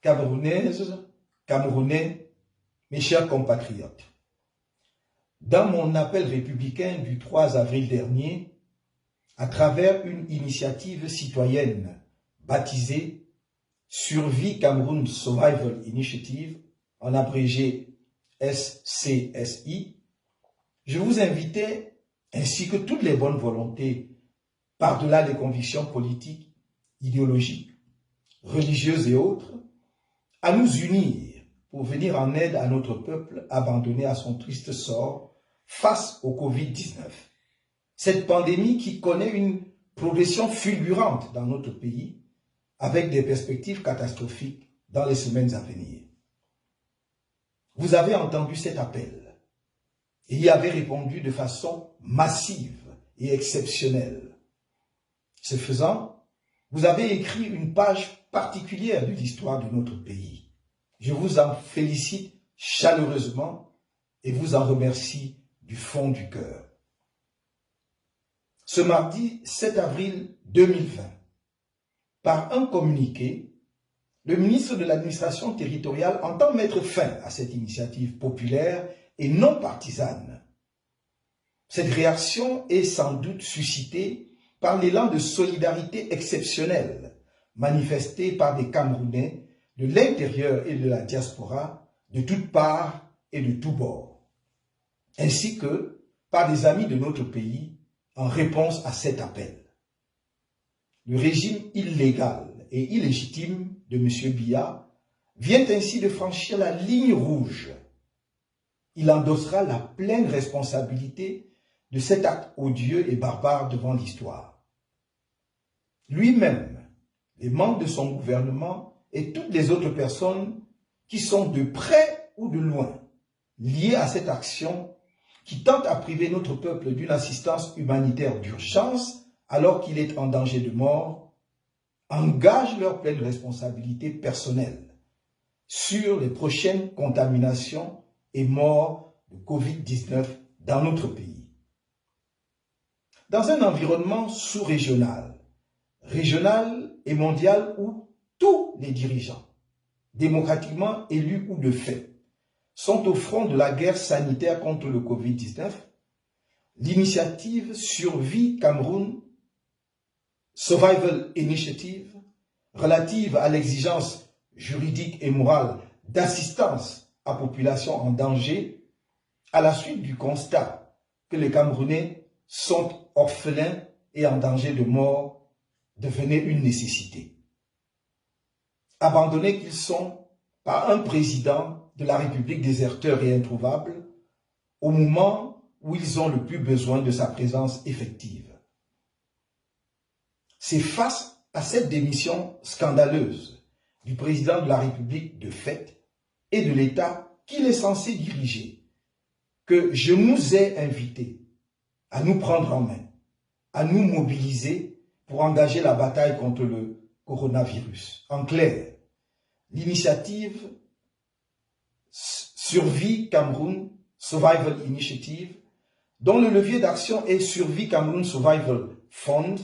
Camerounaises, Camerounais, mes chers compatriotes, dans mon appel républicain du 3 avril dernier, à travers une initiative citoyenne baptisée Survie Cameroun Survival Initiative, en abrégé SCSI, je vous invitais, ainsi que toutes les bonnes volontés, par-delà les convictions politiques, idéologiques, religieuses et autres, à nous unir pour venir en aide à notre peuple abandonné à son triste sort face au Covid-19. Cette pandémie qui connaît une progression fulgurante dans notre pays avec des perspectives catastrophiques dans les semaines à venir. Vous avez entendu cet appel et y avez répondu de façon massive et exceptionnelle. Ce faisant, vous avez écrit une page particulière de l'histoire de notre pays. Je vous en félicite chaleureusement et vous en remercie du fond du cœur. Ce mardi 7 avril 2020, par un communiqué, le ministre de l'Administration territoriale entend mettre fin à cette initiative populaire et non partisane. Cette réaction est sans doute suscitée par l'élan de solidarité exceptionnelle manifesté par des Camerounais de l'intérieur et de la diaspora, de toutes parts et de tous bords, ainsi que par des amis de notre pays en réponse à cet appel. Le régime illégal et illégitime de M. Biya vient ainsi de franchir la ligne rouge. Il endossera la pleine responsabilité de cet acte odieux et barbare devant l'histoire. Lui-même, les membres de son gouvernement et toutes les autres personnes qui sont de près ou de loin liées à cette action qui tente à priver notre peuple d'une assistance humanitaire d'urgence alors qu'il est en danger de mort, engagent leur pleine responsabilité personnelle sur les prochaines contaminations et morts de Covid-19 dans notre pays. Dans un environnement sous-régional, régional et mondial où tous les dirigeants, démocratiquement élus ou de fait, sont au front de la guerre sanitaire contre le Covid-19, l'initiative Survie Cameroun Survival Initiative, relative à l'exigence juridique et morale d'assistance à population en danger, à la suite du constat que les Camerounais sont orphelins et en danger de mort, devenait une nécessité. Abandonnés qu'ils sont par un président de la République déserteur et introuvable, au moment où ils ont le plus besoin de sa présence effective. C'est face à cette démission scandaleuse du président de la République de fait et de l'État qu'il est censé diriger que je nous ai invités à nous prendre en main, à nous mobiliser pour engager la bataille contre le coronavirus. En clair, l'initiative Survie Cameroun Survival Initiative, dont le levier d'action est Survie Cameroun Survival Fund,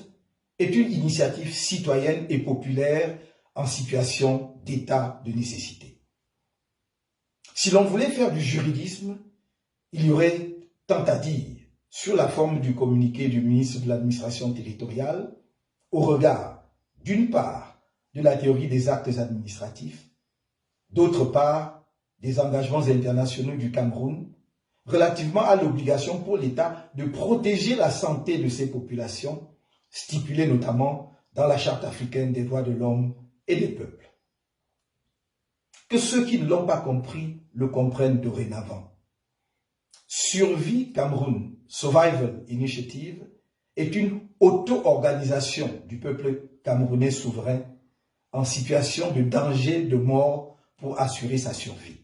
est une initiative citoyenne et populaire en situation d'état de nécessité. Si l'on voulait faire du juridisme, il y aurait tant à dire sur la forme du communiqué du ministre de l'Administration territoriale au regard, d'une part, de la théorie des actes administratifs, d'autre part, des engagements internationaux du Cameroun relativement à l'obligation pour l'État de protéger la santé de ses populations, stipulée notamment dans la Charte africaine des droits de l'homme et des peuples. Que ceux qui ne l'ont pas compris le comprennent dorénavant. Survie Cameroun Survival Initiative est une auto-organisation du peuple camerounais souverain en situation de danger de mort pour assurer sa survie.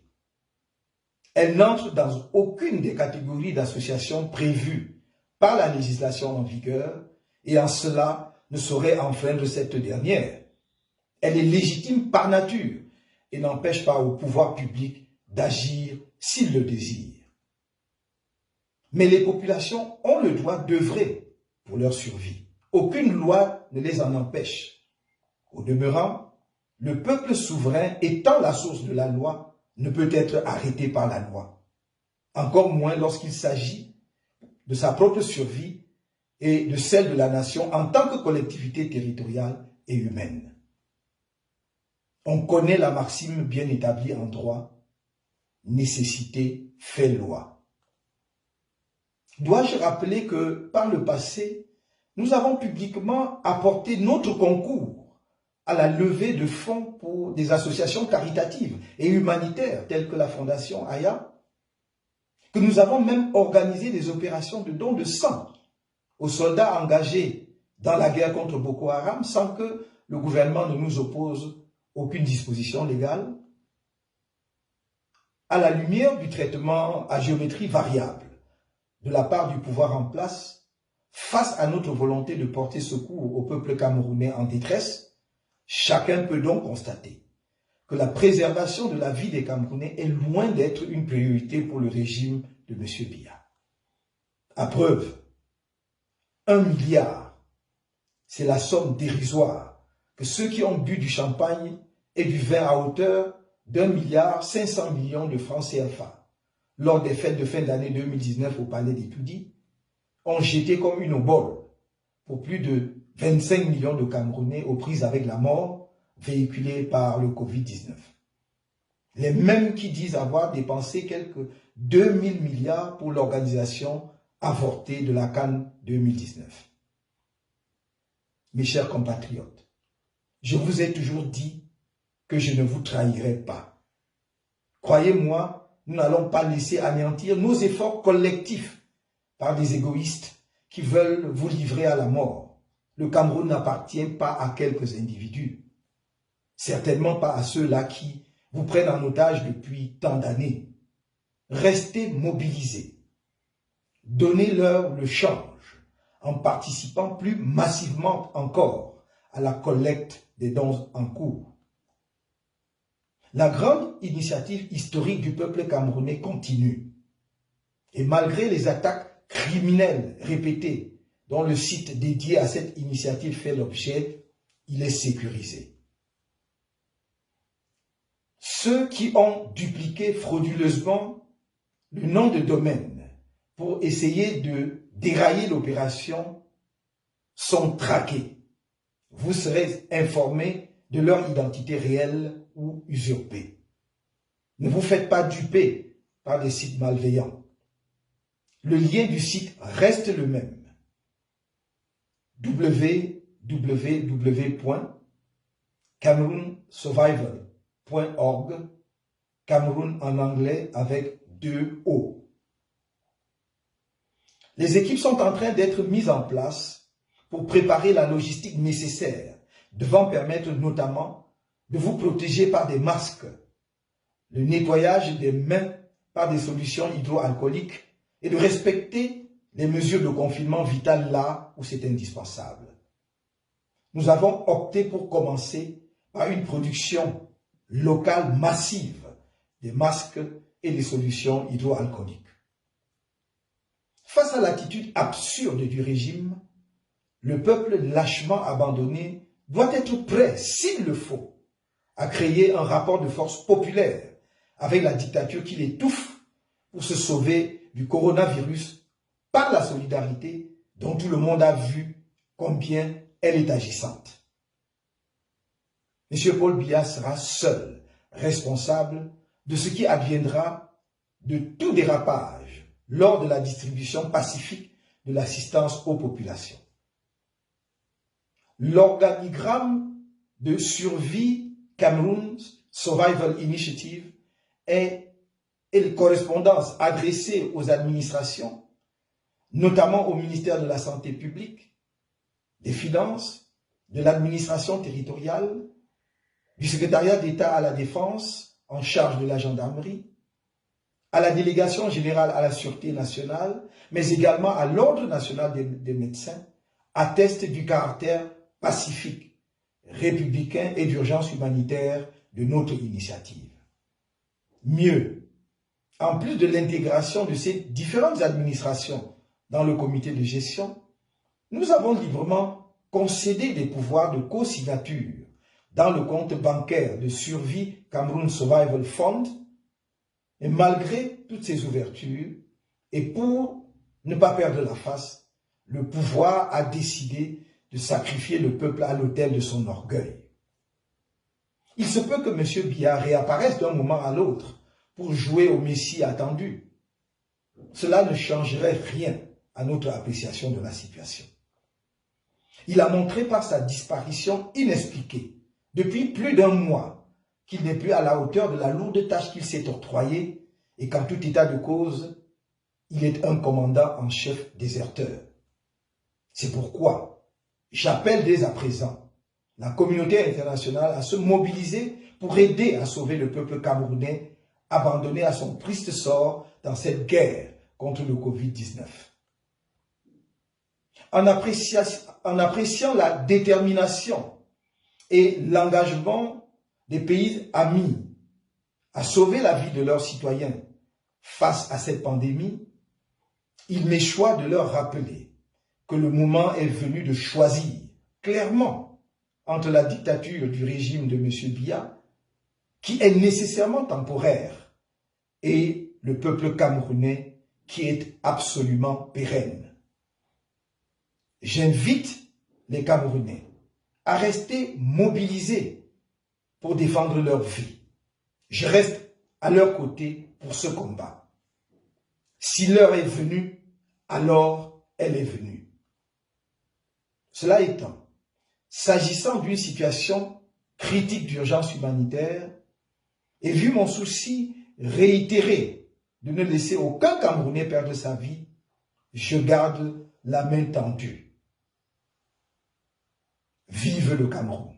Elle n'entre dans aucune des catégories d'associations prévues par la législation en vigueur et en cela ne saurait enfreindre cette dernière. Elle est légitime par nature et n'empêche pas au pouvoir public d'agir s'il le désire. Mais les populations ont le droit d'œuvrer pour leur survie. Aucune loi ne les en empêche. Au demeurant, le peuple souverain étant la source de la loi ne peut être arrêté par la loi, encore moins lorsqu'il s'agit de sa propre survie et de celle de la nation en tant que collectivité territoriale et humaine. On connaît la maxime bien établie en droit, nécessité fait loi. Dois-je rappeler que par le passé, nous avons publiquement apporté notre concours à la levée de fonds pour des associations caritatives et humanitaires telles que la Fondation Aya, que nous avons même organisé des opérations de don de sang aux soldats engagés dans la guerre contre Boko Haram sans que le gouvernement ne nous oppose aucune disposition légale, à la lumière du traitement à géométrie variable de la part du pouvoir en place, face à notre volonté de porter secours au peuple camerounais en détresse, chacun peut donc constater que la préservation de la vie des Camerounais est loin d'être une priorité pour le régime de M. Biya. À preuve, 1 milliard, c'est la somme dérisoire que ceux qui ont bu du champagne et du vin à hauteur d'1,5 milliard de francs CFA lors des fêtes de fin d'année 2019 au Palais d'Etoudi ont jeté comme une obole pour plus de 25 millions de Camerounais aux prises avec la mort véhiculée par le Covid-19. Les mêmes qui disent avoir dépensé quelques 2000 milliards pour l'organisation avortée de la CAN 2019. Mes chers compatriotes, je vous ai toujours dit que je ne vous trahirai pas. Croyez-moi, nous n'allons pas laisser anéantir nos efforts collectifs par des égoïstes qui veulent vous livrer à la mort. Le Cameroun n'appartient pas à quelques individus, certainement pas à ceux-là qui vous prennent en otage depuis tant d'années. Restez mobilisés, donnez-leur le change en participant plus massivement encore à la collecte des dons en cours. La grande initiative historique du peuple camerounais continue. Et malgré les attaques criminelles répétées dont le site dédié à cette initiative fait l'objet, il est sécurisé. Ceux qui ont dupliqué frauduleusement le nom de domaine pour essayer de dérailler l'opération sont traqués. Vous serez informés de leur identité réelle ou usurpée. Ne vous faites pas duper par des sites malveillants. Le lien du site reste le même. www.cameroonsurvival.org, Cameroun en anglais avec 2 O. Les équipes sont en train d'être mises en place pour préparer la logistique nécessaire, devant permettre notamment de vous protéger par des masques, le nettoyage des mains par des solutions hydroalcooliques et de respecter les mesures de confinement vitales là où c'est indispensable. Nous avons opté pour commencer par une production locale massive des masques et des solutions hydroalcooliques. Face à l'attitude absurde du régime, le peuple lâchement abandonné doit être prêt, s'il le faut, à créer un rapport de force populaire avec la dictature qui l'étouffe pour se sauver du coronavirus par la solidarité dont tout le monde a vu combien elle est agissante. M. Paul Biya sera seul responsable de ce qui adviendra de tout dérapage lors de la distribution pacifique de l'assistance aux populations. L'organigramme de survie Cameroon Survival Initiative est une correspondance adressée aux administrations, notamment au ministère de la Santé publique, des Finances, de l'administration territoriale, du secrétariat d'État à la Défense en charge de la gendarmerie, à la délégation générale à la Sûreté nationale, mais également à l'Ordre national des médecins, atteste du caractère pacifique, républicain et d'urgence humanitaire de notre initiative. Mieux, en plus de l'intégration de ces différentes administrations dans le comité de gestion, nous avons librement concédé des pouvoirs de co-signature dans le compte bancaire de survie Cameroun Survival Fund, et malgré toutes ces ouvertures, et pour ne pas perdre la face, le pouvoir a décidé de sacrifier le peuple à l'autel de son orgueil. Il se peut que M. Biya réapparaisse d'un moment à l'autre pour jouer au Messie attendu. Cela ne changerait rien à notre appréciation de la situation. Il a montré par sa disparition inexpliquée, depuis plus d'un mois, qu'il n'est plus à la hauteur de la lourde tâche qu'il s'est octroyée et qu'en tout état de cause, il est un commandant en chef déserteur. C'est pourquoi j'appelle dès à présent la communauté internationale à se mobiliser pour aider à sauver le peuple camerounais abandonné à son triste sort dans cette guerre contre le Covid-19. En appréciant la détermination et l'engagement des pays amis à sauver la vie de leurs citoyens face à cette pandémie, il m'échoit de leur rappeler que le moment est venu de choisir clairement entre la dictature du régime de M. Biya, qui est nécessairement temporaire, et le peuple camerounais qui est absolument pérenne. J'invite les Camerounais à rester mobilisés pour défendre leur vie. Je reste à leur côté pour ce combat. Si l'heure est venue, alors elle est venue. Cela étant, s'agissant d'une situation critique d'urgence humanitaire, et vu mon souci réitéré de ne laisser aucun Camerounais perdre sa vie, je garde la main tendue. Vive le Cameroun!